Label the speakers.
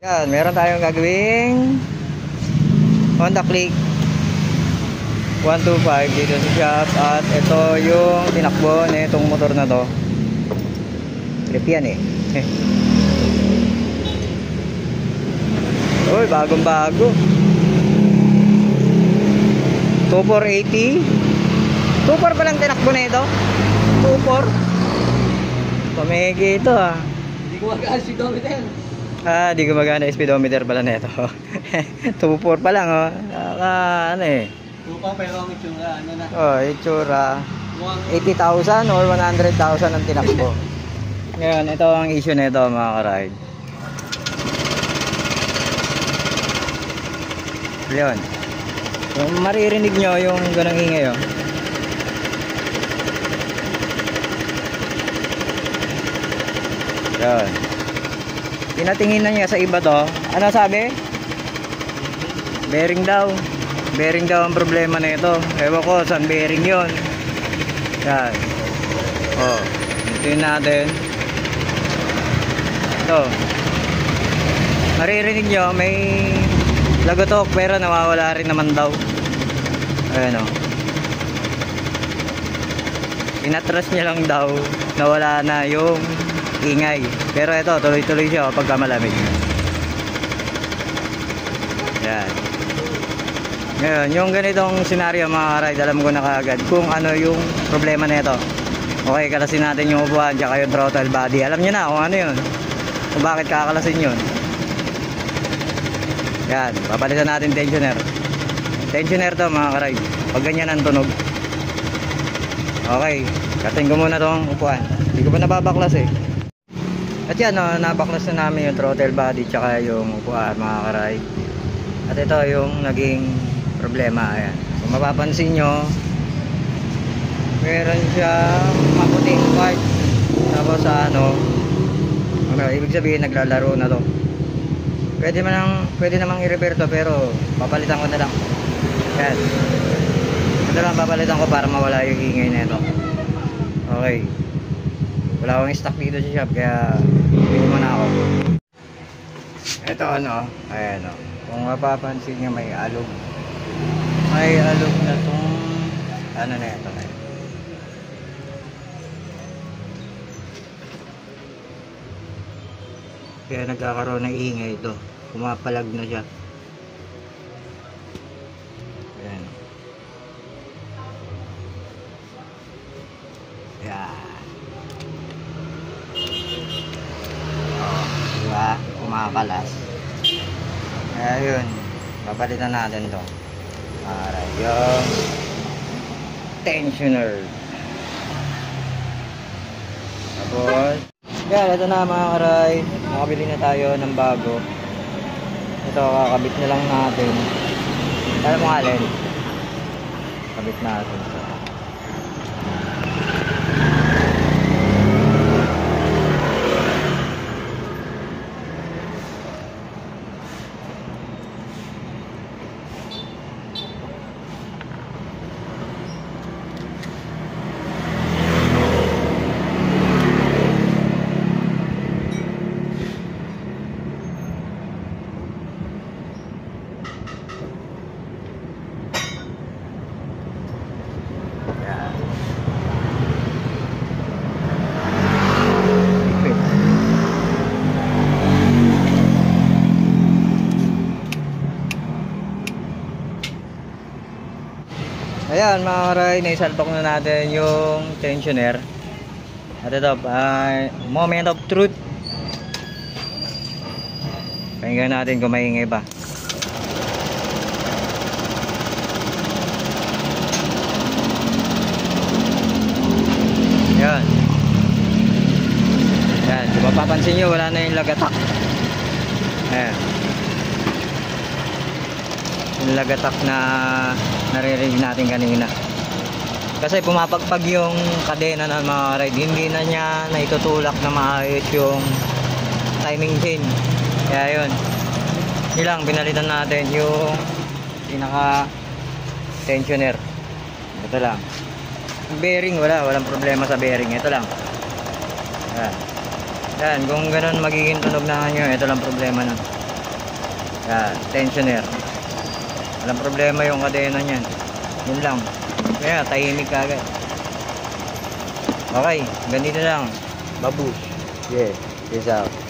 Speaker 1: Yan, meron tayong gagawing Honda Click 125 dito sa shop. At ito yung tinakbo na itong motor na to. Trip yan eh. Uy, bagong bago. 2480. 24 pa lang tinakbo na ito. 24. Pamegi ito ah.
Speaker 2: Hindi ko magkaan speedometer.
Speaker 1: Di gumagana speedometer pala na ito. 24 pa lang oh. Ano eh.
Speaker 2: Lupa pero ang itsura, ano na?
Speaker 1: Oh, itsura. 80,000 or 100,000 ang tinakbo. Ngayon, ito ang issue nito mga ka-ride. Yun. Kung maririnig nyo yung ganang ingay oh. Yun. Tinatingin na niya sa iba to. Ano sabi? Bearing daw. Bearing daw ang problema na ito. Ewan ko saan bearing yun. Yan. Oh. Tingnan natin. Ito. Maririnig nyo may lagotok pero nawawala rin naman daw. Ayan o. Inatras niya lang daw. Nawala na yung ingay. Pero ito, tuloy-tuloy siya pagka malamig. Yan. Ngayon, yung ganitong senaryo mga ka-ride, alam ko na kaagad kung ano yung problema na ito. Okay, kalasin natin yung upuan tsaka yung throttle body. Alam nyo na kung ano yun. Kung bakit kakalasin yun. Yan, papalitan natin tensioner. Tensioner to mga ka-ride. Pag ganyan ang tunog. Okay, kating ko muna tong upuan. Hindi ko pa nababaklas eh. At yan, nabaklas na namin yung throttle body tsaka yung upuan mga ka-ride. At ito yung naging problema. Ayan. Kung mapapansin nyo, meron siyang maputing part. Tapos ano, ibig sabihin naglalaro na to. Pwede namang i-repair to pero papalitan ko na lang. Ayan. Ito lang papalitan ko para mawala yung ingay na ito. Okay. Wala akong stock dito sa shop kaya bili mo na ako. Ito ano, ayan o. Kung mapapansin nyo may alog. May alog na tong ano na ito. Kaya nagkakaroon ng ingay ito. Pumapalag na siya. Ayan. Ayan. Diba? Kumakalas. Kaya yun, papalitan natin to para yung tensioner. Tapos yan, ito na mga ka-ride, nakabili na tayo ng bago. Ito, kakabit na lang natin. Alam mo alin, kabit natin ito. Ayan mga ka-ride, naisalpak na natin yung tensioner. At ito, moment of truth. Pakinggan natin kung maingay ba. Ayan. Ayan, kung mapapansin nyo wala na yung lagatak. Ayan. Yung lagatak na naririnig natin kanina. Kasi pumapagpag yung kadena ng mga ride. Hindi na niya naitutulak na maayos yung timing chain. Kaya yun. Ilang pinalitan natin yung pinaka tensioner. Ito lang. Bearing walang problema sa bearing. Ito lang. Ayan. Yan, kung ganun magiging tunog na nyo, ito lang problema na. Yan, tensioner. Walang problema yung kadena niyan. Yun lang. Kaya tahimik ka agad. Okay, ganito lang. Babush. Yeah, peace out.